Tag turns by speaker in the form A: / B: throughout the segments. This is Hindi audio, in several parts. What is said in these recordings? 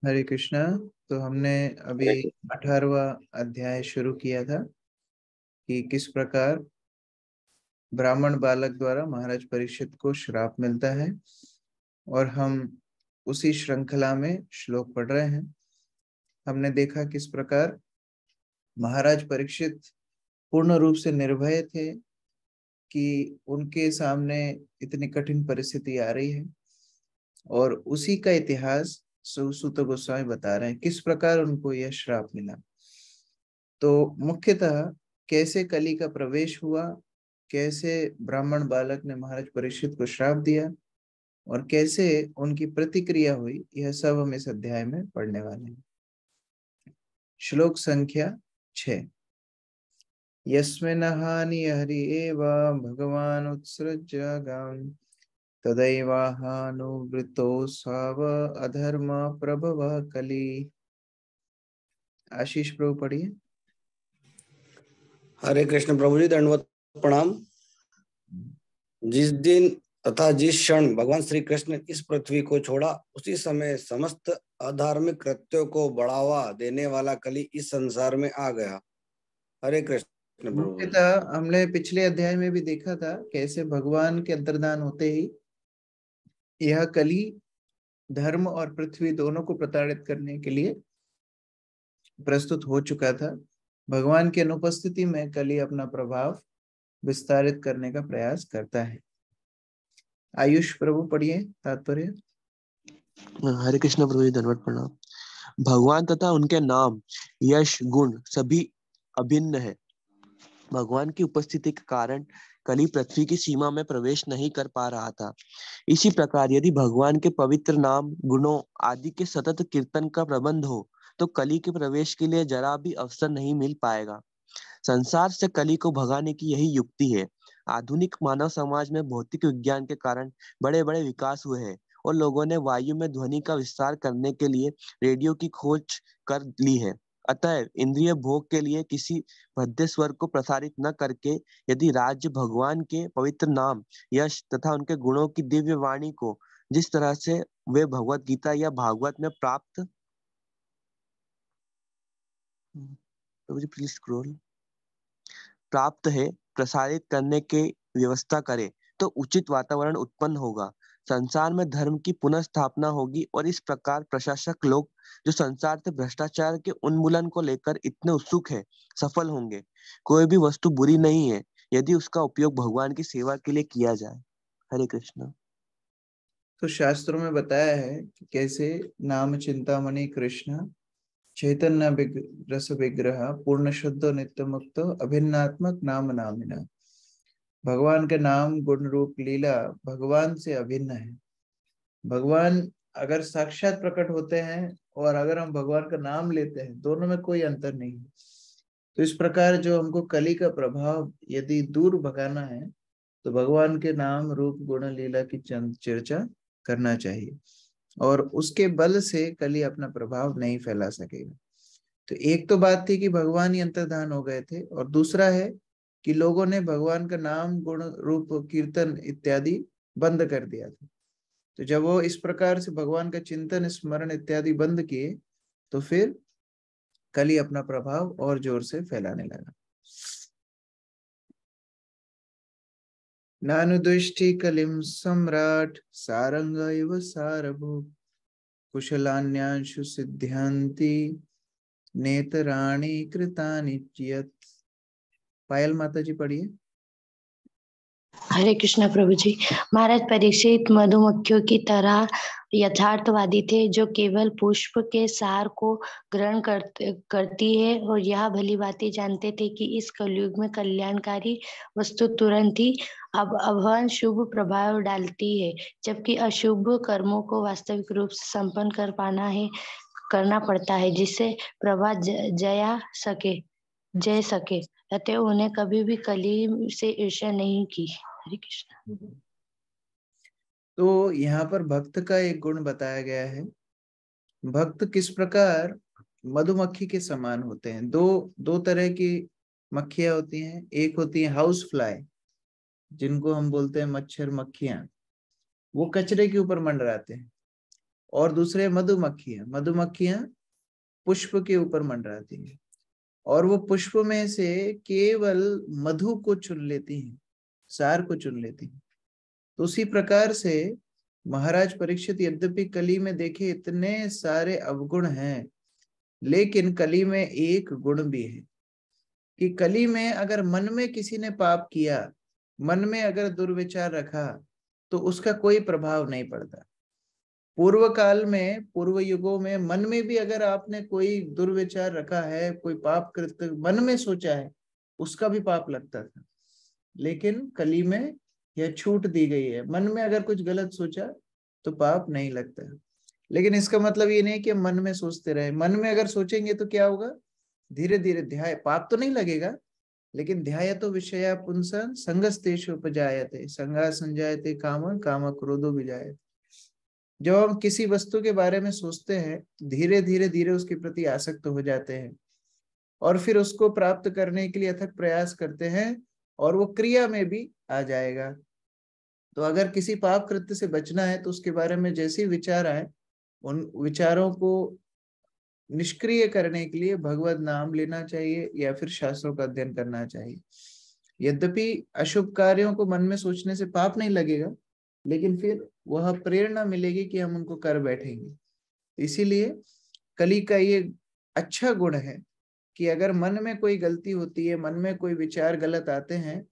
A: हरे कृष्णा। तो हमने अभी
B: हरे कृष्ण।
A: 18वां अध्याय शुरू किया था कि किस प्रकार ब्राह्मण बालक द्वारा महाराज परीक्षित को श्राप मिलता है, और हम उसी श्रृंखला में श्लोक पढ़ रहे हैं। हमने देखा किस प्रकार महाराज परीक्षित पूर्ण रूप से निर्भय थे कि उनके सामने इतनी कठिन परिस्थिति आ रही है, और उसी का इतिहास सुत गोस्वामी बता रहे हैं किस प्रकार उनको यह श्राप मिला। तो मुख्यतः कैसे कली का प्रवेश हुआ, कैसे ब्राह्मण बालक ने महाराज परीक्षित को श्राप दिया, और कैसे उनकी प्रतिक्रिया हुई, यह सब हम इस अध्याय में पढ़ने वाले हैं। श्लोक संख्या 6। यस्मिन् हानि हरि एव भगवान उत्सृज्य तदैवाहानुवृतो साव अधर्म प्रभव कली। आशीष प्रभु पढ़िए।
B: हरे कृष्ण प्रभु जी, दंडवत प्रणाम। जिस दिन तथा जिस क्षण भगवान श्री कृष्ण ने इस पृथ्वी को छोड़ा, उसी समय समस्त अधार्मिक कृत्यों को बढ़ावा देने वाला कली इस संसार में आ गया। हरे कृष्ण प्रभु जी।
A: मुख्यतः हमने पिछले अध्याय में भी देखा था कैसे भगवान के अंतर्धान होते ही यह कली धर्म और पृथ्वी दोनों को प्रताड़ित करने के लिए प्रस्तुत हो चुका था। भगवान की अनुपस्थिति में कली अपना प्रभाव विस्तारित करने का प्रयास करता है। आयुष प्रभु पढ़िए तात्पर्य।
C: हरे कृष्ण प्रभु जी, धन्यवाद प्रणाम। भगवान तथा उनके नाम, यश, गुण सभी अभिन्न है। भगवान की उपस्थिति के कारण कली पृथ्वी की सीमा में प्रवेश नहीं कर पा रहा था। इसी प्रकार यदि भगवान के पवित्र नाम, गुणों आदि के सतत कीर्तन का प्रबंध हो, तो कली के प्रवेश के लिए जरा भी अवसर नहीं मिल पाएगा। संसार से कली को भगाने की यही युक्ति है। आधुनिक मानव समाज में भौतिक विज्ञान के कारण बड़े बड़े विकास हुए हैं, और लोगों ने वायु में ध्वनि का विस्तार करने के लिए रेडियो की खोज कर ली है। अतः इंद्रिय भोग के लिए किसी भद्दे स्वर को प्रसारित न करके यदि राज्य भगवान के पवित्र नाम, यश तथा उनके गुणों की दिव्य वाणी को जिस तरह से वे भगवत गीता या भागवत में प्राप्त है, प्रसारित करने की व्यवस्था करे, तो उचित वातावरण उत्पन्न होगा। संसार में धर्म की पुनः स्थापना होगी, और इस प्रकार प्रशासक लोग जो संसार से भ्रष्टाचार के उन्मूलन को लेकर इतने उत्सुक है, सफल होंगे। कोई भी वस्तु बुरी नहीं है यदि उसका उपयोग भगवान की सेवा के लिए किया जाए। हरे कृष्ण।
A: तो शास्त्रों में बताया है कि कैसे नाम चिंतामणि कृष्ण चैतन्य रस विग्रह पूर्ण शुद्ध नित्य मुक्त अभिन्नात्मक नाम नामिना। भगवान के नाम गुण रूप लीला भगवान से अभिन्न है। भगवान अगर साक्षात प्रकट होते हैं और अगर हम भगवान का नाम लेते हैं, दोनों में कोई अंतर नहीं है। तो इस प्रकार जो हमको कली का प्रभाव यदि दूर भगाना है, तो भगवान के नाम रूप गुण लीला की चर्चा करना चाहिए, और उसके बल से कली अपना प्रभाव नहीं फैला सकेगा। तो एक तो बात थी कि भगवान ही अंतर्धान हो गए थे, और दूसरा है कि लोगों ने भगवान का नाम गुण रूप कीर्तन इत्यादि बंद कर दिया था। तो जब वो इस प्रकार से भगवान का चिंतन स्मरण इत्यादि बंद किए, तो फिर कली अपना प्रभाव और जोर से फैलाने लगा। नानुदृष्टि कलिम सम्राट सारंग इव सारभूत कुशलान्यांशु सिद्ध्यन्ति नेतराणि कृतानि यत्। पायल माता जी पढ़िए।
D: हरे कृष्ण प्रभु जी। महाराज परीक्षित मधुमक्खियों की तरह यथार्थवादी थे, जो केवल पुष्प के सार को ग्रहण करती है, और यह भली भांति जानते थे कि इस कलयुग में कल्याणकारी वस्तु तुरंत ही अब शुभ प्रभाव डालती है, जबकि अशुभ कर्मों को वास्तविक रूप से संपन्न करना पड़ता है, जिससे प्रभा जय सके। अतः उन्हें कभी भी कली से ईर्ष्या नहीं की। हरे कृष्ण।
A: तो यहाँ पर भक्त का एक गुण बताया गया है। भक्त किस प्रकार मधुमक्खी के समान होते हैं। दो दो तरह की मक्खियां होती हैं। एक होती है हाउस फ्लाई, जिनको हम बोलते हैं मच्छर मक्खियां। वो कचरे के ऊपर मंडराते हैं, और दूसरे मधुमक्खियां। मधुमक्खियां पुष्प के ऊपर मंडराती हैं और वो पुष्प में से केवल मधु को चुन लेती हैं, सार को चुन लेती हैं। तो उसी प्रकार से महाराज परीक्षित, यद्यपि कली में देखे इतने सारे अवगुण हैं, लेकिन कली में एक गुण भी है कि कली में अगर मन में किसी ने पाप किया, मन में अगर दुर्विचार रखा, तो उसका कोई प्रभाव नहीं पड़ता। पूर्व काल में, पूर्व युगों में मन में भी अगर आपने कोई दुर्विचार रखा है, कोई पाप कृत्य मन में सोचा है, उसका भी पाप लगता था। लेकिन कली में यह छूट दी गई है, मन में अगर कुछ गलत सोचा तो पाप नहीं लगता। लेकिन इसका मतलब ये नहीं कि मन में सोचते रहे। मन में अगर सोचेंगे तो क्या होगा, धीरे धीरे ध्याय, पाप तो नहीं लगेगा, लेकिन ध्याय तो विषया पुंसन संगस्तेषु उपजायते संगा संजायते काम काम क्रोधो विजायते। जब हम किसी वस्तु के बारे में सोचते हैं, धीरे धीरे धीरे उसके प्रति आसक्त हो जाते हैं और फिर उसको प्राप्त करने के लिए अथक प्रयास करते हैं और वो क्रिया में भी आ जाएगा। तो अगर किसी पाप कृत्य से बचना है तो उसके बारे में जैसे ही विचार आए, उन विचारों को निष्क्रिय करने के लिए भगवत नाम लेना चाहिए या फिर शास्त्रों का अध्ययन करना चाहिए। यद्यपि अशुभ कार्यों को मन में सोचने से पाप नहीं लगेगा, लेकिन फिर वह प्रेरणा मिलेगी कि हम उनको कर बैठेंगे। इसीलिए कली का ये अच्छा गुण है कि अगर मन में कोई गलती होती है, मन में कोई विचार गलत आते हैं,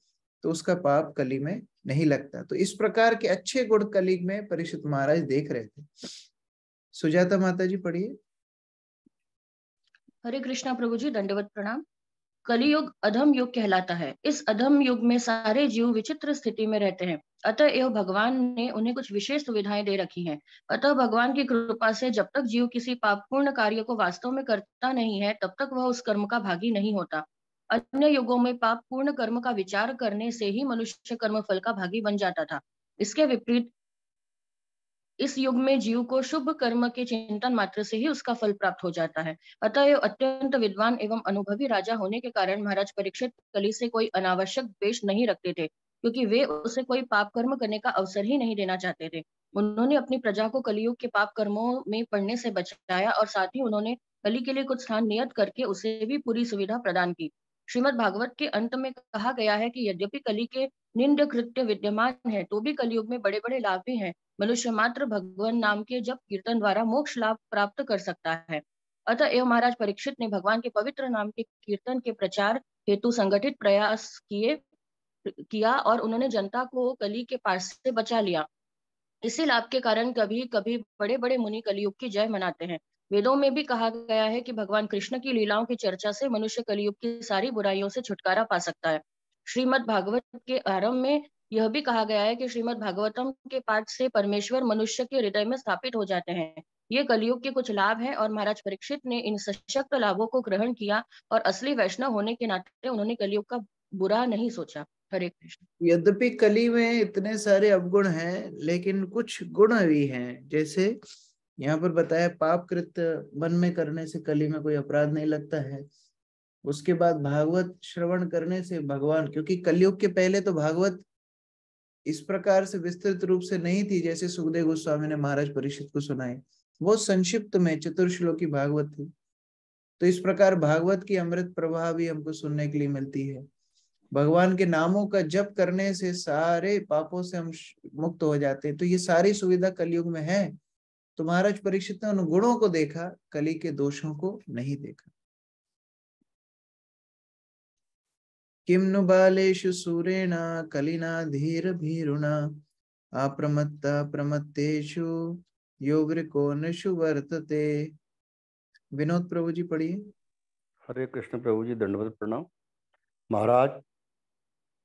A: तो उसका पाप कली में नहीं लगता। तो इस प्रकार के अच्छे गुण कली में परीक्षित महाराज देख रहे थे। सुजाता माता जी पढ़िए।
E: हरे कृष्णा प्रभु जी, दंडवत प्रणाम। कलियुग अधम युग कहलाता है। इस अधम युग में सारे जीव विचित्र स्थिति में रहते हैं। अतः एवं भगवान ने उन्हें कुछ विशेष सुविधाएं दे रखी हैं। अतः भगवान की कृपा से जब तक जीव किसी पापपूर्ण कार्य को वास्तव में करता नहीं है, तब तक वह उस कर्म का भागी नहीं होता। अन्य युगों में पापपूर्ण कर्म का विचार करने से ही मनुष्य कर्म फल का भागी बन जाता था। इसके विपरीत इस युग में जीव को शुभ कर्म के चिंतन मात्र से ही उसका फल प्राप्त हो जाता है। अतः ये अत्यंत विद्वान एवं अनुभवी राजा होने के कारण महाराज परीक्षित कली से कोई अनावश्यक द्वेष नहीं रखते थे, क्योंकि वे उसे कोई पाप कर्म करने का अवसर ही नहीं देना चाहते थे। उन्होंने अपनी प्रजा को कलियुग के पाप कर्मों में पड़ने से बचाया और साथ ही उन्होंने कली के लिए कुछ स्थान नियत करके उसे भी पूरी सुविधा प्रदान की। श्रीमद् भागवत के अंत में कहा गया है कि यद्यपि कली के निंद कृत्य विद्यमान है, तो भी कलियुग में बड़े बड़े लाभ भी हैं। मनुष्य मात्र भगवान नाम के जप कीर्तन द्वारा मोक्ष लाभ प्राप्त कर सकता है। अतः एवं महाराज परीक्षित ने भगवान के पवित्र नाम के कीर्तन के प्रचार हेतु संगठित प्रयास किया और उन्होंने जनता को कली के पास से बचा लिया। इसी लाभ के कारण कभी कभी बड़े बड़े मुनि कलियुग की जय मनाते हैं। वेदों में भी कहा गया है कि भगवान कृष्ण की लीलाओं की चर्चा से मनुष्य कलियुग की सारी बुराइयों से छुटकारा पा सकता है। श्रीमद् भागवत के आरंभ में यह भी कहा गया है कि श्रीमद् भागवतम के पाठ से परमेश्वर मनुष्य के हृदय में स्थापित हो जाते हैं। ये कलियुग के कुछ लाभ हैं और महाराज परीक्षित ने इन सशक्त लाभों को ग्रहण किया और असली वैष्णव होने के नाते उन्होंने कलियुग का बुरा नहीं सोचा। हरे कृष्ण।
A: यद्यपि कली में इतने सारे अवगुण हैं, लेकिन कुछ गुण भी हैं। जैसे यहाँ पर बताया, पाप कृत्य मन में करने से कली में कोई अपराध नहीं लगता है। उसके बाद भागवत श्रवण करने से भगवान, क्योंकि कलयुग के पहले तो भागवत इस प्रकार से विस्तृत रूप से नहीं थी जैसे सुखदेव गोस्वामी ने महाराज परीक्षित को सुनाई, वो संक्षिप्त में चतुर्श्लोकी भागवत थी। तो इस प्रकार भागवत की अमृत प्रभा भी हमको सुनने के लिए मिलती है। भगवान के नामों का जप करने से सारे पापों से हम मुक्त हो जाते हैं। तो ये सारी सुविधा कलयुग में है। तो महाराज परीक्षित ने उन गुणों को देखा, कली के दोषों को नहीं देखा। किम नु बालेषु सूरेण कलिना धीर भीरुना अप्रमत्ता प्रमत्तेषु योगृकोनषु वर्तते। विनोद प्रभु जी पढ़िए।
F: हरे कृष्ण प्रभु जी, दंडवत प्रणाम। महाराज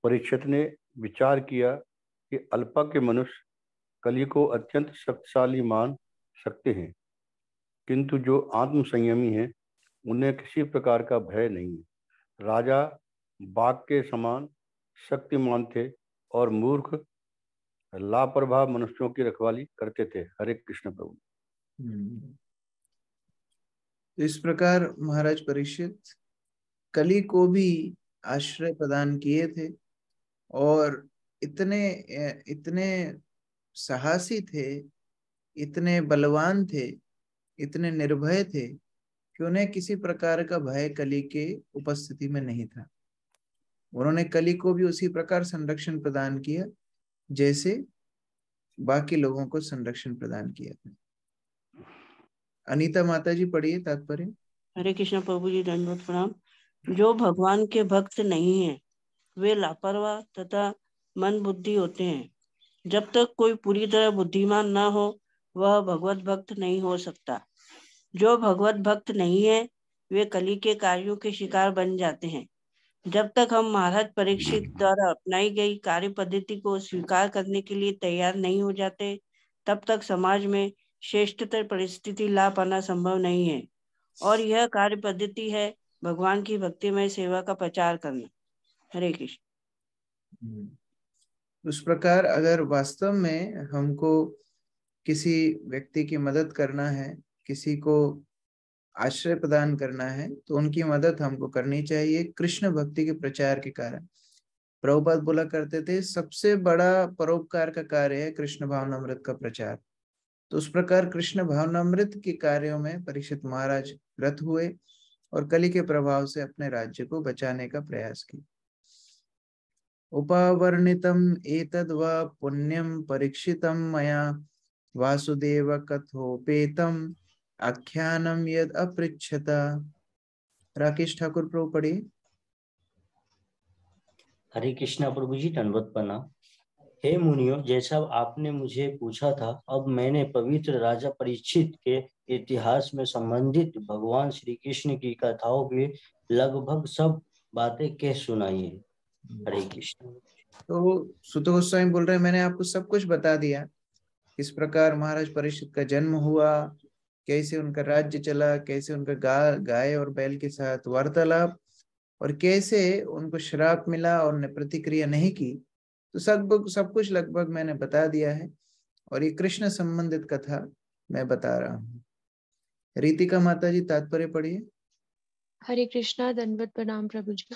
F: परीक्षित ने विचार किया कि अल्पज्ञ मनुष्य कली को अत्यंत शक्तिशाली मान सकते हैं, किंतु जो आत्म संयमी हैं उन्हें किसी प्रकार का भय नहीं है। राजा बाघ के समान शक्तिमान थे और मूर्ख लापरवाह मनुष्यों की रखवाली करते थे। हरे कृष्ण प्रभु।
A: तो इस प्रकार महाराज परीक्षित कली को भी आश्रय प्रदान किए थे और इतने इतने साहसी थे इतने बलवान थे, इतने निर्भय थे कि उन्हें किसी प्रकार का भय कली के उपस्थिति में नहीं था। उन्होंने कली को भी उसी प्रकार संरक्षण प्रदान किया जैसे बाकी लोगों को संरक्षण प्रदान किया था। अनीता माता जी पढ़िए तात्पर्य।
G: हरे कृष्ण प्रभु जी, दंडवत प्रणाम। जो भगवान के भक्त नहीं है वे लापरवाह तथा मन बुद्धि होते हैं। जब तक कोई पूरी तरह बुद्धिमान न हो वह भगवत भक्त नहीं हो सकता। जो भगवत भक्त नहीं है वे कली के कार्यों के शिकार बन जाते हैं। जब तक हम महाराज परीक्षित द्वारा अपनाई गई कार्य पद्धति को स्वीकार करने के लिए तैयार नहीं हो जाते, तब तक समाज में श्रेष्ठतर परिस्थिति ला पाना संभव नहीं है। और यह कार्य पद्धति है भगवान की भक्तिमय सेवा का प्रचार करना। हरे कृष्ण।
A: उस प्रकार अगर वास्तव में हमको किसी व्यक्ति की मदद करना है, किसी को आश्रय प्रदान करना है, तो उनकी मदद हमको करनी चाहिए कृष्ण भक्ति के प्रचार के कारण। प्रभुपाद बोला करते थे सबसे बड़ा परोपकार का कार्य है कृष्ण भावनामृत का प्रचार। तो उस प्रकार कृष्ण भावनामृत के कार्यों में परीक्षित महाराज रत हुए और कली के प्रभाव से अपने राज्य को बचाने का प्रयास किया। उपावर्णितम एतद्वा पुण्यम परीक्षितम मया वासुदेव कथोपेतम आख्यानम यद अपृच्छता। राकेश ठाकुर प्रभु पढ़िए।
H: हरे कृष्णा प्रभु जी, दंडवत प्रणाम। हे मुनियों, जैसा आपने मुझे पूछा था, अब मैंने पवित्र राजा परीक्षित के इतिहास में संबंधित भगवान श्री कृष्ण की कथाओं की लगभग सब बातें कह सुनाई है। हरे कृष्ण।
A: तो सुत गोस्वामी बोल रहे हैं मैंने आपको सब कुछ बता दिया, किस प्रकार महाराज परीक्षित का जन्म हुआ, कैसे उनका राज्य चला, कैसे उनका गाय और बैल के साथ वार्तालाप, और कैसे उनको श्राप मिला और उन्होंने प्रतिक्रिया नहीं की। तो सब कुछ लगभग मैंने बता दिया है और ये कृष्ण संबंधित कथा मैं बता रहा हूँ। रीतिका माता जी तात्पर्य पढ़िए।
I: हरे कृष्णा, दंडवत प्रणाम प्रभु जी।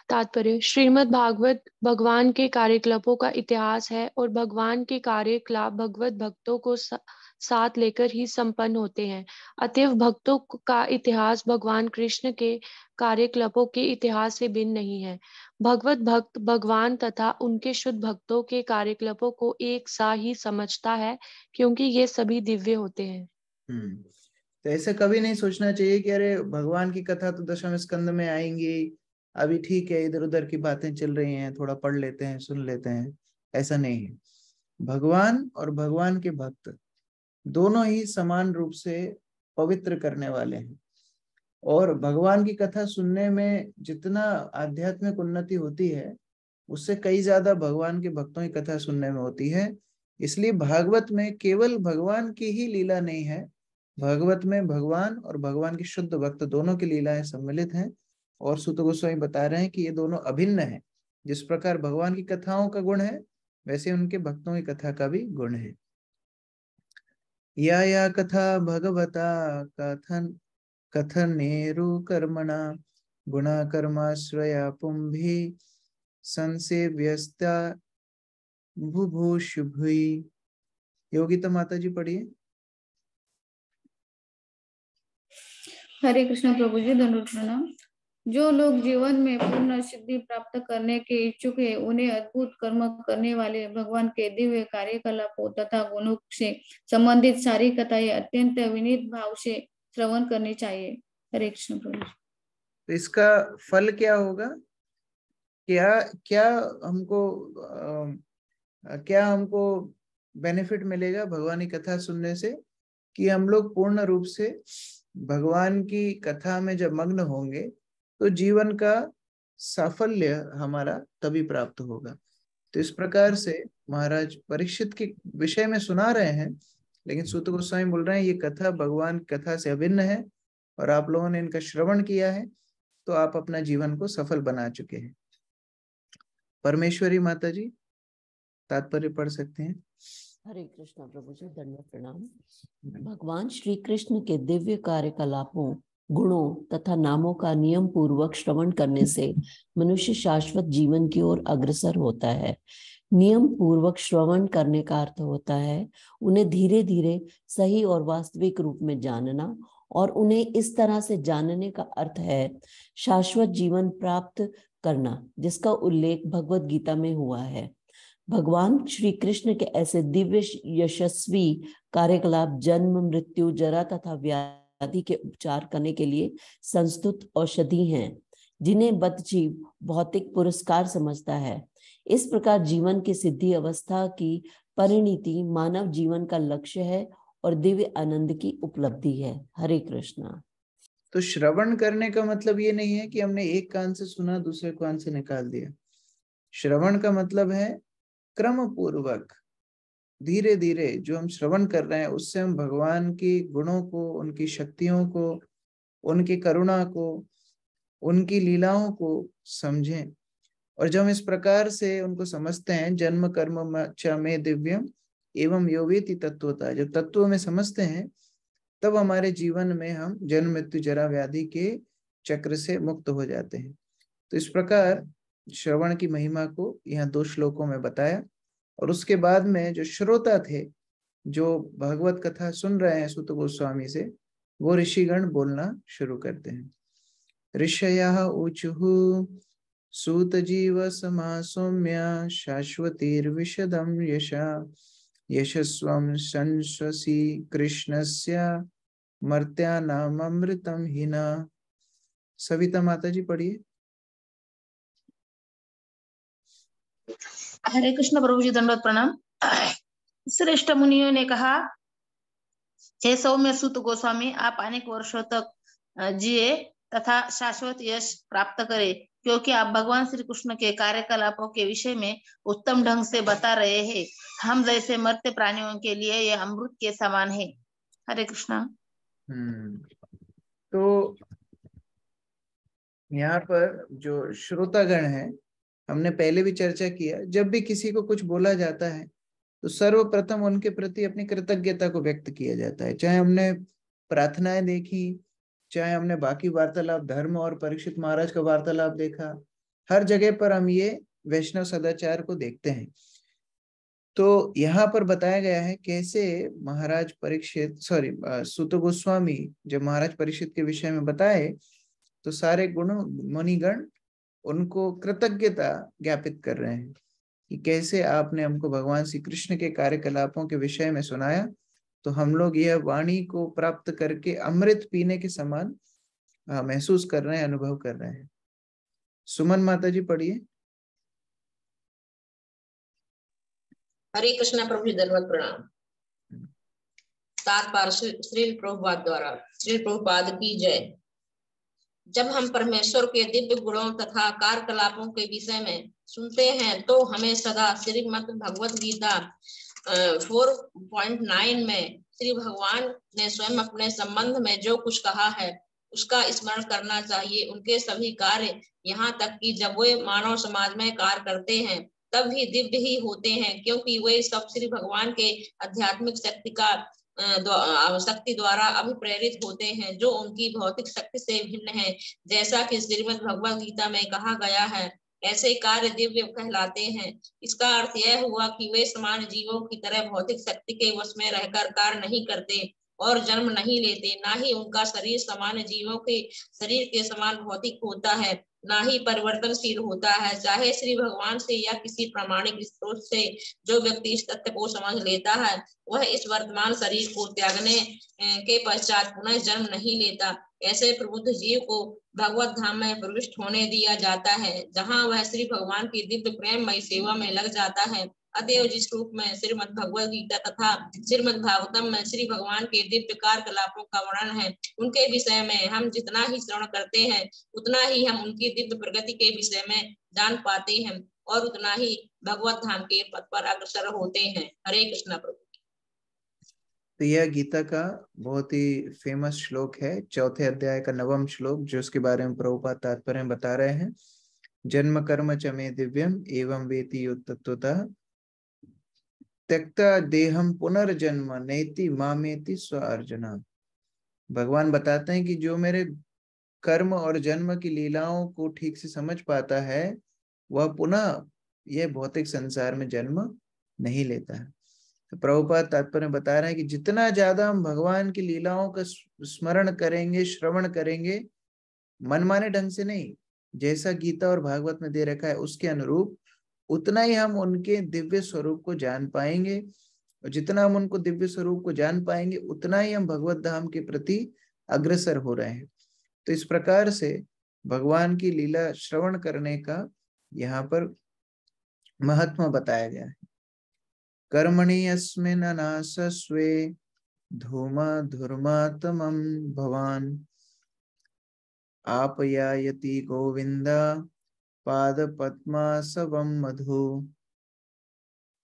I: तात्पर्य: श्रीमद् भागवत भगवान के कार्यकलापों का इतिहास है और भगवान के कार्यकलाप भगवत भक्तों को साथ लेकर ही संपन्न होते हैं। अतएव भक्तों का इतिहास भगवान कृष्ण के कार्यकलापों के इतिहास से भिन्न नहीं है। भगवत भक्त भगवान तथा उनके शुद्ध भक्तों के कार्यकलापों को एक सा ही समझता है क्योंकि ये सभी दिव्य होते हैं।
A: तो ऐसा कभी नहीं सोचना चाहिए कि अरे भगवान की कथा तो दशम स्कंद में आएंगी, अभी ठीक है इधर उधर की बातें चल रही हैं, थोड़ा पढ़ लेते हैं, सुन लेते हैं। ऐसा नहीं है। भगवान और भगवान के भक्त दोनों ही समान रूप से पवित्र करने वाले हैं और भगवान की कथा सुनने में जितना आध्यात्मिक उन्नति होती है उससे कई ज्यादा भगवान के भक्तों की कथा सुनने में होती है। इसलिए भागवत में केवल भगवान की ही लीला नहीं है, भागवत में भगवान और भगवान के शुद्ध भक्त दोनों की लीलाएं सम्मिलित हैं। और सुत गोस्वामी बता रहे हैं कि ये दोनों अभिन्न हैं। जिस प्रकार भगवान की कथाओं का गुण है वैसे उनके भक्तों की कथा का भी गुण है। या कथा भगवता कथनेरु कर्मणा गुणा कर्माश्रया पुंभी संसेव्यस्ता भुभुषुभुई। योगिता माता जी पढ़िए।
J: हरे कृष्ण प्रभु जी, दंडवत प्रणाम। जो लोग जीवन में पूर्ण सिद्धि प्राप्त करने के इच्छुक है उन्हें अद्भुत कर्म करने वाले भगवान के दिव्य कार्यकलापों तथा गुणों से संबंधित सारी कथाएं अत्यंत विनीत भाव से श्रवण करनी चाहिए। हरे कृष्ण प्रभु।
A: तो इसका फल क्या होगा? क्या हमको बेनिफिट मिलेगा भगवान की कथा सुनने से? कि हम लोग पूर्ण रूप से भगवान की कथा में जब मग्न होंगे तो जीवन का साफल्य हमारा तभी प्राप्त होगा। तो इस प्रकार से महाराज परीक्षित के विषय में सुना रहे हैं, लेकिन सूत गोस्वामी बोल रहे हैं ये कथा भगवान कथा से अभिन्न है और आप लोगों ने इनका श्रवण किया है तो आप अपना जीवन को सफल बना चुके हैं। परमेश्वरी माता जी तात्पर्य पढ़ सकते हैं।
K: हरे कृष्णा प्रभु जी, दंडवत प्रणाम। भगवान श्री कृष्ण के दिव्य कार्यकलापों, गुणों तथा नामों का नियम पूर्वक श्रवण करने से मनुष्य शाश्वत जीवन की ओर अग्रसर होता है। नियम पूर्वक श्रवण करने का अर्थ होता है उन्हें धीरे धीरे सही और वास्तविक रूप में जानना, और उन्हें इस तरह से जानने का अर्थ है शाश्वत जीवन प्राप्त करना, जिसका उल्लेख भगवत गीता में हुआ है। भगवान श्री कृष्ण के ऐसे दिव्य यशस्वी कार्यकलाप जन्म, मृत्यु, जरा तथा व्याधि के उपचार करने के लिए संस्तुत औषधि हैं, जिन्हें बद्धजीव भौतिक पुरस्कार समझता है। इस प्रकार जीवन की सिद्धि अवस्था की परिणति मानव जीवन का लक्ष्य है और दिव्य आनंद की उपलब्धि है। हरे कृष्णा।
A: तो श्रवण करने का मतलब ये नहीं है कि हमने एक कान से सुना दूसरे कान से निकाल दिया। श्रवण का मतलब है क्रम पूर्वक धीरे धीरे जो हम श्रवण कर रहे हैं उससे हम भगवान की गुणों को, उनकी शक्तियों को, उनकी करुणा को, उनकी लीलाओं को समझें। और जब हम इस प्रकार से उनको समझते हैं, जन्म कर्म च मे दिव्यम एवं यो वेति तत्वता, जब तत्व में समझते हैं तब हमारे जीवन में हम जन्म मृत्यु जरा व्याधि के चक्र से मुक्त हो जाते हैं। तो इस प्रकार श्रवण की महिमा को यहाँ 2 श्लोकों में बताया। और उसके बाद में जो श्रोता थे, जो भगवत कथा सुन रहे हैं सूत गोस्वामी से, वो ऋषिगण बोलना शुरू करते हैं। ऋषयः ऊचुः सूत जीव समा सौम्य शाश्वतीर्विशदं यशा यशस्वं संश्वसी कृष्णस्य मर्त्यानामृतं हिना। सविता माता जी पढ़िए।
L: हरे कृष्ण प्रभु जी, दंडवत प्रणाम। श्रेष्ठ मुनियों ने कहा, हे सौम्य सूत गोस्वामी, आप अनेक वर्षों तक जिए तथा शाश्वत यश प्राप्त करे, क्योंकि आप भगवान श्री कृष्ण के कार्यकलापों के विषय में उत्तम ढंग से बता रहे हैं। हम जैसे मर्त्य प्राणियों के लिए यह अमृत के समान है। हरे कृष्णा।
A: तो यहाँ पर जो श्रोतागण है, हमने पहले भी चर्चा किया, जब भी किसी को कुछ बोला जाता है तो सर्वप्रथम उनके प्रति अपनी कृतज्ञता को व्यक्त किया जाता है। चाहे हमने प्रार्थनाएं देखी, चाहे हमने बाकी वार्तालाप, धर्म और परीक्षित महाराज का वार्तालाप देखा, हर जगह पर हम ये वैष्णव सदाचार को देखते हैं। तो यहाँ पर बताया गया है कैसे महाराज परीक्षित सूत गोस्वामी जब महाराज परीक्षित के विषय में बताए तो सारे गुण मुनिगण उनको कृतज्ञता ज्ञापित कर रहे हैं कि कैसे आपने हमको भगवान श्री कृष्ण के कार्यकलापों के विषय में सुनाया, तो हम लोग यह वाणी को प्राप्त करके अमृत पीने के समान महसूस कर रहे हैं, अनुभव कर रहे हैं। सुमन माता जी पढ़िए।
M: हरे कृष्णा प्रभु जी, दंडवत प्रणाम। तात्पर्य श्रील प्रभुपाद द्वारा। श्रील प्रभुपाद की जय। जब हम परमेश्वर के दिव्य गुणों तथा कार्यकलापों के विषय में सुनते हैं तो हमें सदा श्रीमद् भगवत गीता 4.9 में श्री भगवान ने स्वयं अपने संबंध में जो कुछ कहा है उसका स्मरण करना चाहिए। उनके सभी कार्य, यहाँ तक कि जब वे मानव समाज में कार्य करते हैं तब भी दिव्य ही होते हैं, क्योंकि वे सब श्री भगवान के आध्यात्मिक शक्ति द्वारा अभिप्रेरित होते हैं, जो उनकी भौतिक शक्ति से भिन्न है। जैसा कि श्रीमद् भगवत गीता में कहा गया है, ऐसे कार्य दिव्य कहलाते हैं। इसका अर्थ यह हुआ कि वे सामान्य जीवों की तरह भौतिक शक्ति के वश में रहकर कार्य नहीं करते और जन्म नहीं लेते, ना ही उनका शरीर सामान्य जीवों के शरीर के समान भौतिक होता है, ना ही परिवर्तनशील होता है। चाहे श्री भगवान से या किसी प्रामाणिक स्रोत से जो व्यक्ति इस तथ्य को समझ लेता है, वह इस वर्तमान शरीर को त्यागने के पश्चात पुनः जन्म नहीं लेता। ऐसे प्रबुद्ध जीव को भगवत धाम में प्रविष्ट होने दिया जाता है, जहाँ वह श्री भगवान की दिव्य प्रेममय सेवा में लग जाता है। अतएव जिस रूप में श्रीमद् भगवत गीता तथा श्रीमद् भागवतम में श्री भगवान के दिव्य कार्यकलापों का वर्णन है, उनके विषय में हम जितना ही श्रवण करते हैं उतना ही हम उनकी दिव्य प्रगति के विषय में जान पाते हैं और उतना ही भगवत धाम के पथ पर अग्रसर होते हैं। हरे कृष्ण प्रभु।
A: तो यह गीता का बहुत ही फेमस श्लोक है, 4थे अध्याय का 9वां श्लोक, जो उसके बारे में प्रभुपाद तात्पर्य बता रहे हैं। जन्म कर्म च मे दिव्यम एवं वेति यो तत्वतः त्यक्ता देहम पुनर्जन्म नेति मामेति स्व अर्जुना। भगवान बताते हैं कि जो मेरे कर्म और जन्म की लीलाओं को ठीक से समझ पाता है, वह पुनः यह भौतिक संसार में जन्म नहीं लेता है। तो प्रभुपाद तात्पर्य बता रहे हैं कि जितना ज्यादा हम भगवान की लीलाओं का स्मरण करेंगे, श्रवण करेंगे, मनमाने ढंग से नहीं, जैसा गीता और भागवत में दे रखा है उसके अनुरूप, उतना ही हम उनके दिव्य स्वरूप को जान पाएंगे। और जितना हम उनको दिव्य स्वरूप को जान पाएंगे, उतना ही हम भगवत धाम के प्रति अग्रसर हो रहे हैं। तो इस प्रकार से भगवान की लीला श्रवण करने का यहाँ पर महत्व बताया गया है। कर्मणि अस्मिन् अनासस्वे धूमा धूर्मातमं भवान आपयायति गोविंद पाद पद्मासवं मधु।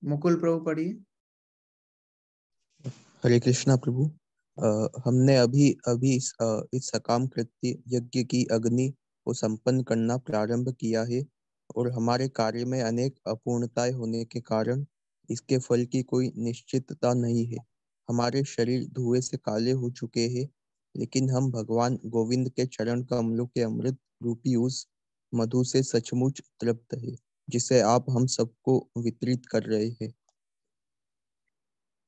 A: मुकुल प्रभु पढ़िए।
C: हरे कृष्णा प्रभु। हमने अभी इस सकाम कृत्य यज्ञ की अग्नि को संपन्न करना प्रारंभ किया है और हमारे कार्य में अनेक अपूर्णताएं होने के कारण इसके फल की कोई निश्चितता नहीं है। हमारे शरीर धुएं से काले हो चुके हैं, लेकिन हम भगवान गोविंद के चरण कमलों के अमृत रूपी उस मधु से सचमुच तृप्त है जिसे आप हम सबको वितरित कर रहे हैं।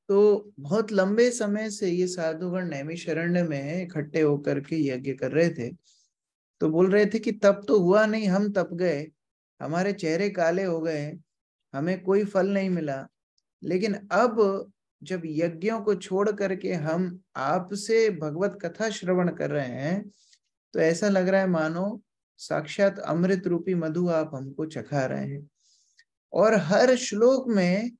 A: तो बहुत लंबे समय से ये साधुगण नैमिषारण्य में इकट्ठे होकर के यज्ञ कर रहे थे। तो बोल रहे थे कि तप तो हुआ नहीं, हम तप गए, हमारे चेहरे काले हो गए, हमें कोई फल नहीं मिला। लेकिन अब जब यज्ञों को छोड़ करके हम आपसे भगवत कथा श्रवण कर रहे हैं, तो ऐसा लग रहा है मानो साक्षात अमृत रूपी मधु आप हमको चखा रहे हैं। और हर श्लोक में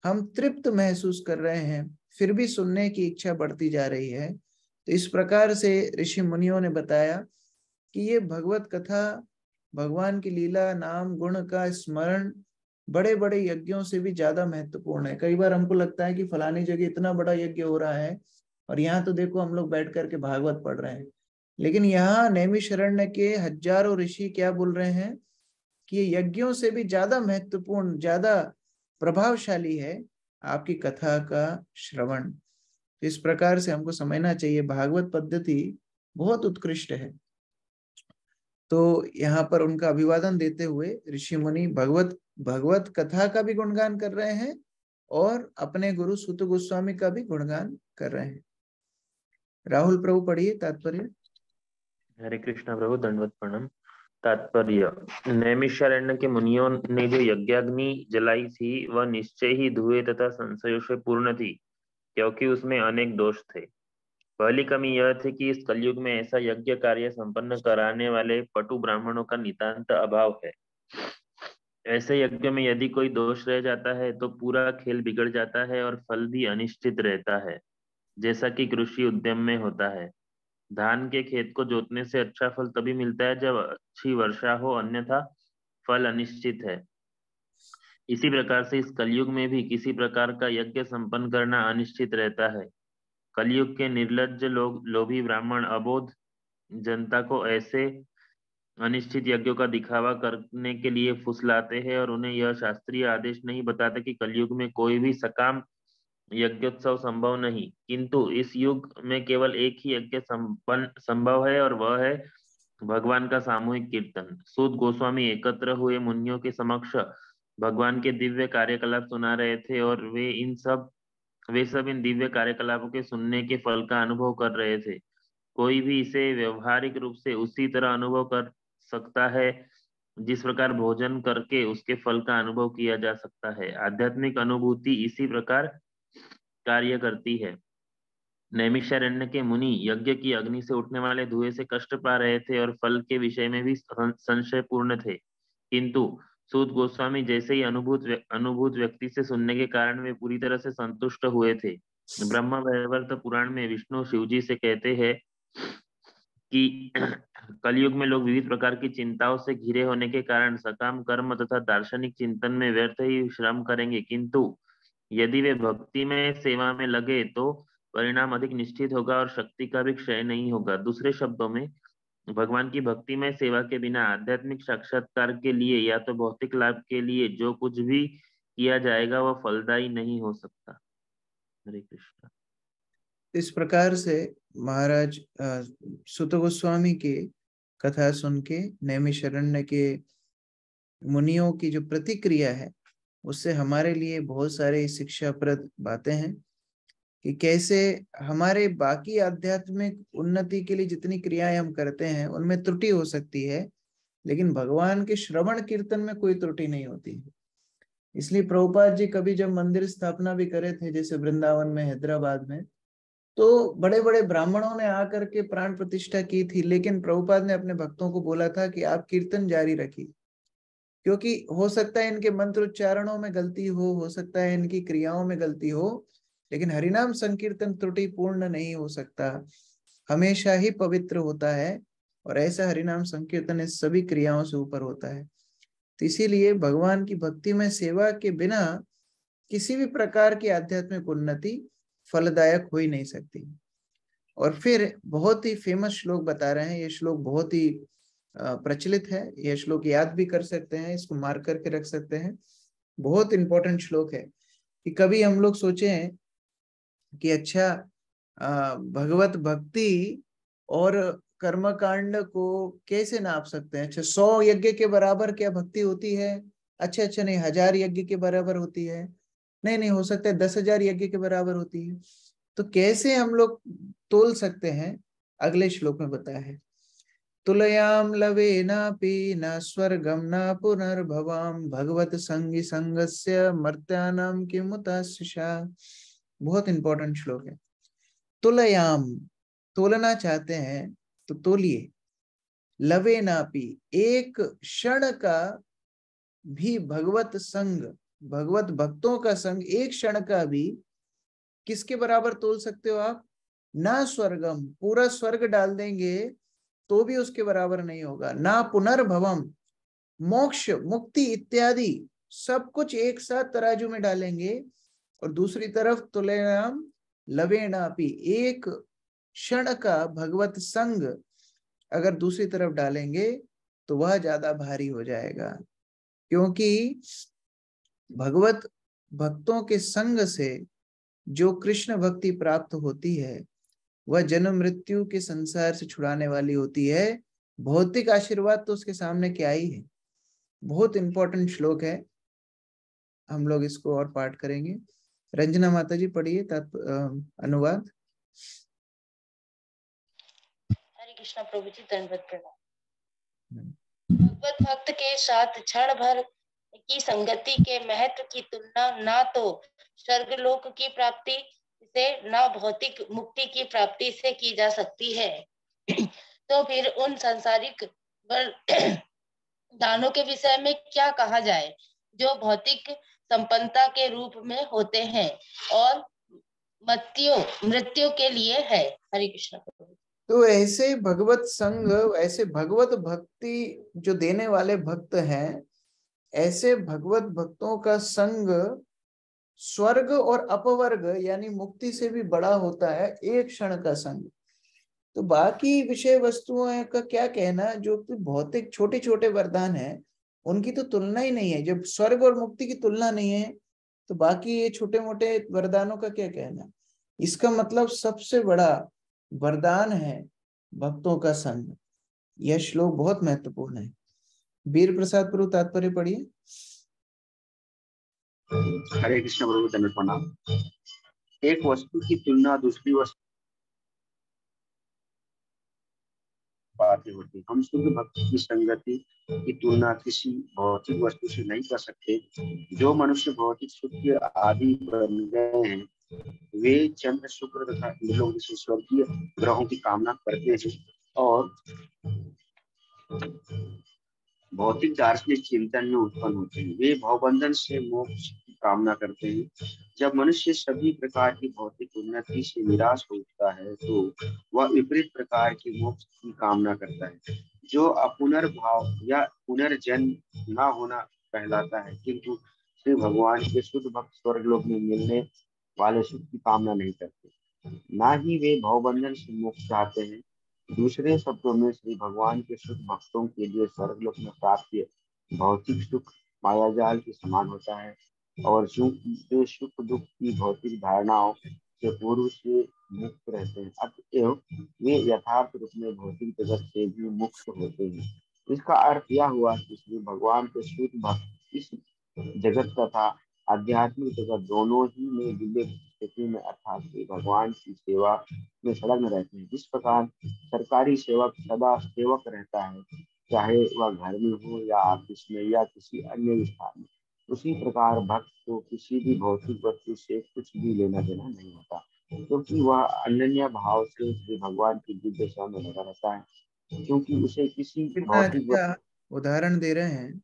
A: हम तृप्त महसूस कर रहे हैं, फिर भी सुनने की इच्छा बढ़ती जा रही है। तो इस प्रकार से ऋषि मुनियों ने बताया कि ये भगवत कथा, भगवान की लीला, नाम गुण का स्मरण बड़े बड़े यज्ञों से भी ज्यादा महत्वपूर्ण है। कई बार हमको लगता है कि फलानी जगह इतना बड़ा यज्ञ हो रहा है और यहाँ तो देखो हम लोग बैठ करके भागवत पढ़ रहे हैं। लेकिन यहाँ नैमिषारण्य के हजारों ऋषि क्या बोल रहे हैं कि ये यज्ञों से भी ज्यादा महत्वपूर्ण, ज्यादा प्रभावशाली है आपकी कथा का श्रवण। इस प्रकार से हमको समझना चाहिए भागवत पद्धति बहुत उत्कृष्ट है। तो यहाँ पर उनका अभिवादन देते हुए ऋषि मुनि भगवत कथा का भी गुणगान कर रहे हैं और अपने गुरु सूत गोस्वामी का भी गुणगान कर रहे हैं। राहुल प्रभु पढ़िए तात्पर्य।
N: हरे कृष्णा प्रभु, दंडवत प्रणाम। तात्पर्य, नैमिषारण्य के मुनियों ने जो यज्ञाग्नि जलाई थी वह निश्चय ही धुएं तथा संशयों से पूर्ण थी, क्योंकि उसमें अनेक दोष थे। पहली कमी यह थी कि इस कलयुग में ऐसा यज्ञ कार्य संपन्न कराने वाले पटु ब्राह्मणों का नितांत अभाव है। ऐसे यज्ञ में यदि कोई दोष रह जाता है तो पूरा खेल बिगड़ जाता है और फल भी अनिश्चित रहता है, जैसा कि कृषि उद्यम में होता है। धान के खेत को जोतने से अच्छा फल तभी मिलता है जब अच्छी वर्षा हो, अन्यथा फल अनिश्चित है। इसी प्रकार से इस कलयुग में भी किसी प्रकार का यज्ञ संपन्न करना अनिश्चित रहता है। कलयुग के निर्लज्ज लोभी ब्राह्मण अबोध जनता को ऐसे अनिश्चित यज्ञों का दिखावा करने के लिए फुसलाते हैं और उन्हें यह शास्त्रीय आदेश नहीं बताते कि कलयुग में कोई भी सकाम यज्ञोत्सव संभव नहीं, किंतु इस युग में केवल एक ही यज्ञ संभव है और वह है भगवान का सामूहिक कीर्तन। सूत गोस्वामी एकत्र हुए मुनियों के समक्ष भगवान के दिव्य कार्यकलाप सुना रहे थे और वे सब इन दिव्य कार्यकलापों के सुनने के फल का अनुभव कर रहे थे। कोई भी इसे व्यवहारिक रूप से उसी तरह अनुभव कर सकता है जिस प्रकार भोजन करके उसके फल का अनुभव किया जा सकता है। आध्यात्मिक अनुभूति इसी प्रकार कार्य करती है। नैमिषारण्य के मुनि यज्ञ की अग्नि से उठने वाले धुएं से कष्ट पा रहे थे और फल के विषय में भी संशय पूर्ण थे, किंतु सूत गोस्वामी जैसे ही अनुभूत व्यक्ति से सुनने के कारण वे पूरी तरह से संतुष्ट हुए थे। ब्रह्म वैवर्त पुराण में विष्णु शिवजी से कहते हैं कि कलयुग में लोग विविध प्रकार की चिंताओं से घिरे होने के कारण सकाम कर्म तथा दार्शनिक चिंतन में व्यर्थ ही श्रम करेंगे, किंतु यदि वे भक्ति में सेवा में लगे तो परिणाम अधिक निश्चित होगा और शक्ति का भी क्षय नहीं होगा। दूसरे शब्दों में, भगवान की भक्ति में सेवा के बिना आध्यात्मिक साक्षात्कार के लिए या तो भौतिक लाभ के लिए जो कुछ भी किया जाएगा वह फलदायी नहीं हो सकता। हरे कृष्ण।
A: इस प्रकार से महाराज सूत गोस्वामी की कथा सुन के नैमिषारण्य के मुनियों की जो प्रतिक्रिया है उससे हमारे लिए बहुत सारी शिक्षाप्रद बातें हैं कि कैसे हमारे बाकी आध्यात्मिक उन्नति के लिए जितनी क्रियाएं हम करते हैं उनमें त्रुटि हो सकती है, लेकिन भगवान के श्रवण कीर्तन में कोई त्रुटि नहीं होती है। इसलिए प्रभुपाद जी कभी जब मंदिर स्थापना भी करे थे, जैसे वृंदावन में, हैदराबाद में, तो बड़े बड़े ब्राह्मणों ने आकर के प्राण प्रतिष्ठा की थी, लेकिन प्रभुपाद ने अपने भक्तों को बोला था कि आप कीर्तन जारी रखिए, क्योंकि हो सकता है इनके मंत्र उच्चारणों में गलती हो सकता है इनकी क्रियाओं में गलती हो, लेकिन हरिनाम संकीर्तन त्रुटि पूर्ण नहीं हो सकता, हमेशा ही पवित्र होता है, और ऐसा हरिनाम संकीर्तन इस सभी क्रियाओं से ऊपर होता है। तो इसीलिए भगवान की भक्ति में सेवा के बिना किसी भी प्रकार की आध्यात्मिक उन्नति फलदायक हो ही नहीं सकती। और फिर बहुत ही फेमस श्लोक बता रहे हैं, ये श्लोक बहुत ही प्रचलित है, यह श्लोक याद भी कर सकते हैं, इसको मार्क करके रख सकते हैं, बहुत इंपॉर्टेंट श्लोक है। कि कभी हम लोग सोचे कि अच्छा भगवत भक्ति और कर्मकांड को कैसे नाप सकते हैं, अच्छा 100 यज्ञ के बराबर क्या भक्ति होती है, अच्छा नहीं 1000 यज्ञ के बराबर होती है, नहीं हो सकता है 10,000 यज्ञ के बराबर होती है, तो कैसे हम लोग तोल सकते हैं। अगले श्लोक में बताया है, तुलयाम लवेनापि न स्वर्गम न पुनर्भवाम भगवत संगी संगस्य मर्त्यानाम किमुतास्यशा। बहुत इंपॉर्टेंट श्लोक है। तुलयाम, तोलना चाहते हैं तो तोलिए, लवेनापि, एक क्षण का भी भगवत संग, भगवत भक्तों का संग एक क्षण का भी किसके बराबर तोल सकते हो आप, ना स्वर्गम, पूरा स्वर्ग डाल देंगे तो भी उसके बराबर नहीं होगा, ना पुनर्भवम, मोक्ष मुक्ति इत्यादि सब कुछ एक साथ तराजू में डालेंगे, और दूसरी तरफ तुलयाम लवेनापि, एक क्षण का भगवत संग अगर दूसरी तरफ डालेंगे तो वह ज्यादा भारी हो जाएगा, क्योंकि भगवत भक्तों के संग से जो कृष्ण भक्ति प्राप्त होती है वह जन्म मृत्यु के संसार से छुड़ाने वाली होती है। भौतिक आशीर्वाद तो उसके सामने क्या ही है। बहुत इंपॉर्टेंट श्लोक है, हम लोग इसको और पाठ करेंगे। रंजना माता जी पढ़िए अनुवाद।
D: हरे कृष्णा प्रभु जी, दंडवत प्रणाम। भगवत भक्त के साथ क्षण भर की संगति के महत्व की तुलना ना तो स्वर्गलोक की प्राप्ति से ना भौतिक मुक्ति की प्राप्ति से की जा सकती है। तो फिर उन सांसारिक दानों के विषय में क्या कहा जाए जो भौतिक संपन्नता के रूप में होते हैं और मृत्यु के लिए है। हरे कृष्ण।
A: तो ऐसे भगवत संग, ऐसे भगवत भक्ति जो देने वाले भक्त हैं, ऐसे भगवत भक्तों का संग स्वर्ग और अपवर्ग यानी मुक्ति से भी बड़ा होता है, एक क्षण का संग। तो बाकी विषय वस्तुओं का क्या कहना, जो भौतिक छोटे छोटे वरदान हैं उनकी तो तुलना ही नहीं है। जब स्वर्ग और मुक्ति की तुलना नहीं है तो बाकी ये छोटे मोटे वरदानों का क्या कहना। इसका मतलब सबसे बड़ा वरदान है भक्तों का संग। यह श्लोक बहुत महत्वपूर्ण है। वीर प्रसाद प्रभु तात्पर्य पढ़िए।
O: हरे कृष्ण प्रभु, दंडवत प्रणाम। एक वस्तु की तुलना दूसरी वस्तु बातें होती, हम शुद्ध भक्ति की संगति की तुलना किसी भौतिक वस्तु से नहीं कर सकते। जो मनुष्य भौतिक सुख के आदि बन गए हैं वे चंद्र शुक्र तथा इंद्रलोक जैसे स्वर्गीय ग्रहों की कामना करते हैं और भौतिक दार्शनिक चिंतन में उत्पन्न होते हैं। वे भवबंधन से मोक्ष की कामना करते हैं। जब मनुष्य सभी प्रकार की भौतिक उन्नति से निराश हो उठता है तो वह विपरीत प्रकार की मोक्ष की कामना करता है, जो अपुनर्भाव या पुनर्जन्म न होना कहलाता है। किंतु श्री भगवान के शुद्ध भक्त स्वर्गलोक में मिलने वाले सुख की कामना नहीं करते, ना ही वे भवबंधन से मोक्ष चाहते हैं। दूसरे शब्दों में श्री भगवान के शुद्ध भक्तों के लिए स्वर्गलोक में प्राप्त भौतिक सुख मायाजाल के समान होता है और जो सुख दुख की भौतिक धारणाओं से पूर्व से मुक्त रहते हैं, अतएव वे यथार्थ रूप में भौतिक जगत से भी मुक्त होते हैं। इसका अर्थ यह हुआ कि श्री भगवान के शुद्ध भक्त इस जगत तथा आध्यात्मिक जगत दोनों ही में दिव्य स्थिति में अर्थात श्री भगवान की सेवा में संलग्न रहते हैं। जिस प्रकार सरकारी सेवक सदा सेवक रहता है, चाहे वह घर में हो या ऑफिस में या किसी अन्य स्थान में, उसी प्रकार भक्त को किसी भी भौतिक वस्तु से कुछ भी लेना देना नहीं होता, क्योंकि वह अनन्य भाव से श्री भगवान की दिव्य सेवा में लगा रहता है, क्योंकि उसे किसी
A: कितना
O: भौतिक
A: अच्छा उदाहरण दे रहे हैं।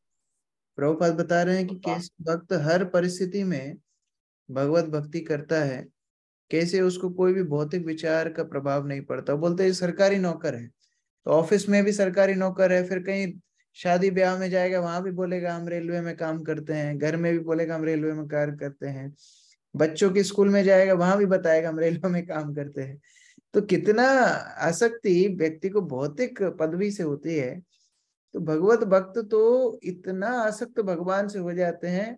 A: प्रभुपाद बता रहे हैं कि कैसे भक्त हर परिस्थिति में भगवत भक्ति करता है, कैसे उसको कोई भी भौतिक विचार का प्रभाव नहीं पड़ता। बोलते हैं सरकारी नौकर है तो ऑफिस में भी सरकारी नौकर है, फिर कहीं शादी ब्याह में जाएगा वहां भी बोलेगा हम रेलवे में काम करते हैं, घर में भी बोलेगा हम रेलवे में कार्य करते हैं, बच्चों के स्कूल में जाएगा वहां भी बताएगा हम रेलवे में काम करते हैं। तो कितना आसक्ति व्यक्ति को भौतिक पदवी से होती है। तो भगवत भक्त तो इतना आसक्त भगवान से हो जाते हैं,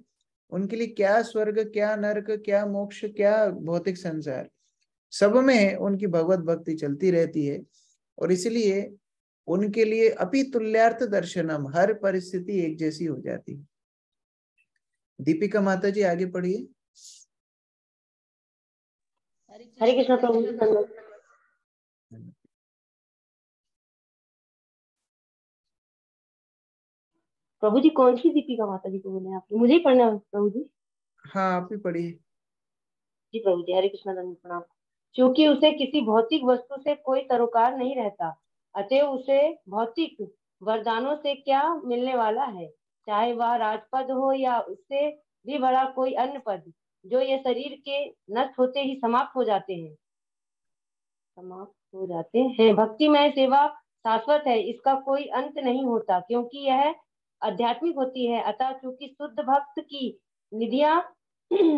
A: उनके लिए क्या स्वर्ग, क्या नरक, क्या मोक्ष, क्या भौतिक संसार, सब में उनकी भगवत भक्ति चलती रहती है। और इसलिए उनके लिए अपि तुल्यार्थ दर्शनम, हर परिस्थिति एक जैसी हो जाती है। दीपिका माता जी आगे पढ़िए।
P: हरे कृष्ण प्रभु जी। प्रभु जी कौन सी दीपिका माता जी को बोले आपने? मुझे ही पढ़ना है प्रभु जी।
A: हाँ आप ही पढ़िए।
P: जी प्रभु जी, हरे कृष्ण दंड प्रणाम। क्योंकि उसे किसी भौतिक वस्तु से कोई सरोकार नहीं रहता, अतएव उसे भौतिक वरदानों से क्या मिलने वाला है, चाहे वह राजपद हो या उससे भी बड़ा कोई अन्य पद, जो ये शरीर के नष्ट होते ही समाप्त हो जाते हैं। भक्तिमय सेवा शाश्वत है, इसका कोई अंत नहीं होता, क्योंकि यह आध्यात्मिक होती है। अतः चूंकि शुद्ध भक्त की निधियां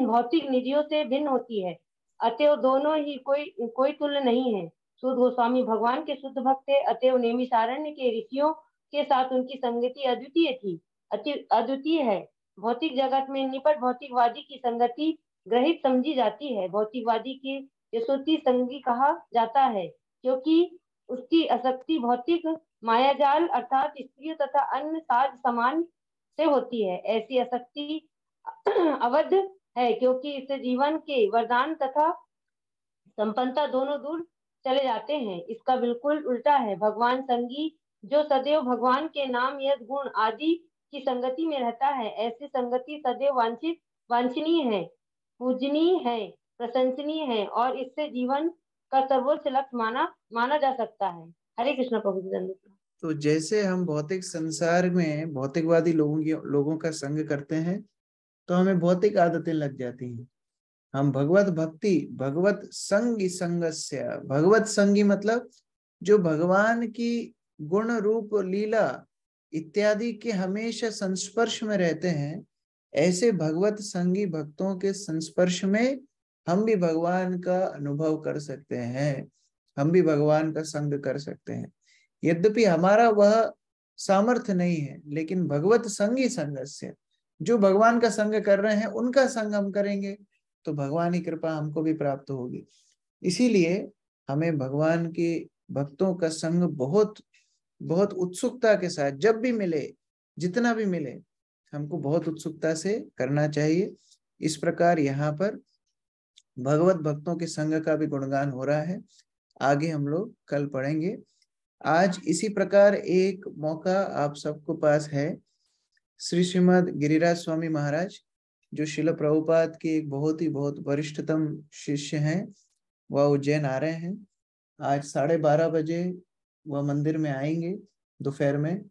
P: भौतिक निधियों से भिन्न होती है, अतएव दोनों ही कोई तुल्य नहीं है। शुद्ध गोस्वामी भगवान के शुद्ध भक्त थे, अतएव नैमिषारण्य के ऋषियों के साथ उनकी संगति अद्वितीय थी, अद्वितीय है। भौतिक जगत में निपट भौतिकवादी की संगति ग्रहित समझी जाती है। भौतिकवादी की यशोती संगी कहा जाता है, क्योंकि उसकी आसक्ति भौतिक मायाजाल अर्थात स्त्रियों तथा अन्य साज समान से होती है। ऐसी आसक्ति अवध है, क्योंकि इससे जीवन के वरदान तथा संपन्नता दोनों दूर चले जाते हैं। इसका बिल्कुल उल्टा है। भगवान संगी जो सदैव भगवान के नाम, यश, गुण आदि की संगति में रहता है, ऐसी संगति सदैव वांछनीय है, पूजनीय है, प्रशंसनीय है और इससे जीवन का सर्वोच्च लक्ष्य माना जा सकता है। हरे कृष्ण प्रभु जी।
A: तो जैसे हम भौतिक संसार में भौतिकवादी लोगों का संग करते हैं तो हमें भौतिक आदतें लग जाती हैं। हम भगवत भक्ति, भगवत संगी संगस्य, भगवत संगी मतलब जो भगवान की गुण रूप लीला इत्यादि के हमेशा संस्पर्श में रहते हैं, ऐसे भगवत संगी भक्तों के संस्पर्श में हम भी भगवान का अनुभव कर सकते हैं, हम भी भगवान का संग कर सकते हैं। यद्यपि हमारा वह सामर्थ्य नहीं है, लेकिन भगवत संगी संगस्य, जो भगवान का संग कर रहे हैं उनका संग हम करेंगे तो भगवान की कृपा हमको भी प्राप्त होगी। इसीलिए हमें भगवान के भक्तों का संग बहुत बहुत उत्सुकता के साथ जब भी मिले, जितना भी मिले, हमको बहुत उत्सुकता से करना चाहिए। इस प्रकार यहाँ पर भगवत भक्तों के संग का भी गुणगान हो रहा है, आगे हम लोग कल पढ़ेंगे। आज इसी प्रकार एक मौका आप सबको पास है। श्री श्रीमद गिरिराज स्वामी महाराज जो शिल प्रभुपाद के एक बहुत वरिष्ठतम शिष्य हैं, वह उज्जैन आ रहे हैं। आज 12:30 बजे वह मंदिर में आएंगे दोपहर में।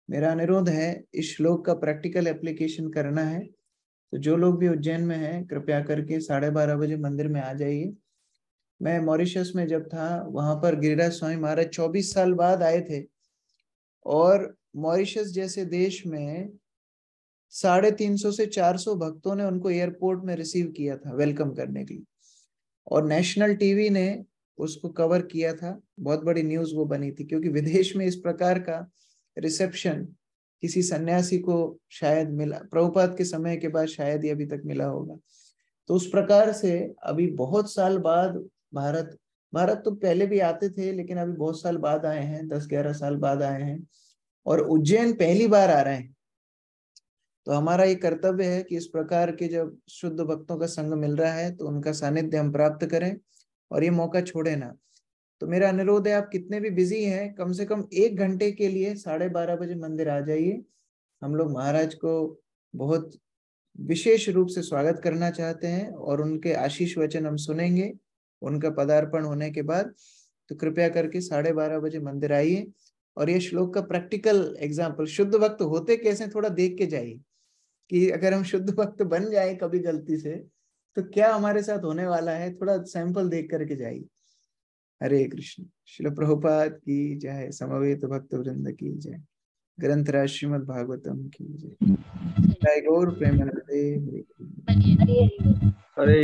A: मेरा अनुरोध है इस श्लोक का प्रैक्टिकल एप्लीकेशन करना है, तो जो लोग भी उज्जैन में हैं कृपया करके 12:30 बजे मंदिर में आ जाइए। मैं मॉरिशस में जब था वहां पर गिरिराज स्वामी महाराज 24 साल बाद आए थे और मॉरिशस जैसे देश में 350 से 400 भक्तों ने उनको एयरपोर्ट में रिसीव किया था वेलकम करने के लिए, और नेशनल टीवी ने उसको कवर किया था। बहुत बड़ी न्यूज वो बनी थी, क्योंकि विदेश में इस प्रकार का रिसेप्शन किसी सन्यासी को शायद मिला, प्रभुपाद के समय के बाद शायद ही अभी तक मिला होगा। तो उस प्रकार से अभी बहुत साल बाद भारत तो पहले भी आते थे, लेकिन अभी बहुत साल बाद आए हैं, 10-11 साल बाद आए हैं। और उज्जैन पहली बार आ रहे हैं, तो हमारा ये कर्तव्य है कि इस प्रकार के जब शुद्ध भक्तों का संग मिल रहा है तो उनका सानिध्य हम प्राप्त करें और ये मौका छोड़े ना। तो मेरा अनुरोध है, आप कितने भी बिजी हैं, कम से कम 1 घंटे के लिए 12:30 बजे मंदिर आ जाइए। हम लोग महाराज को बहुत विशेष रूप से स्वागत करना चाहते हैं और उनके आशीष वचन हम सुनेंगे उनका पदार्पण होने के बाद। तो कृपया करके 12:30 बजे मंदिर आइए और ये श्लोक का प्रैक्टिकल एग्जाम्पल, शुद्ध भक्त होते कैसे थोड़ा देख के जाइए कि अगर हम शुद्ध भक्त बन जाए कभी गलती से तो क्या हमारे साथ होने वाला है, थोड़ा सैंपल देख करके जाइए। हरे कृष्ण। श्रील प्रभुपाद की जय, समवेत भक्त वृंद की जय, ग्रंथराज श्रीमद् भागवतम की जय। जय गौर प्रेमानंदे। हरे
P: हरे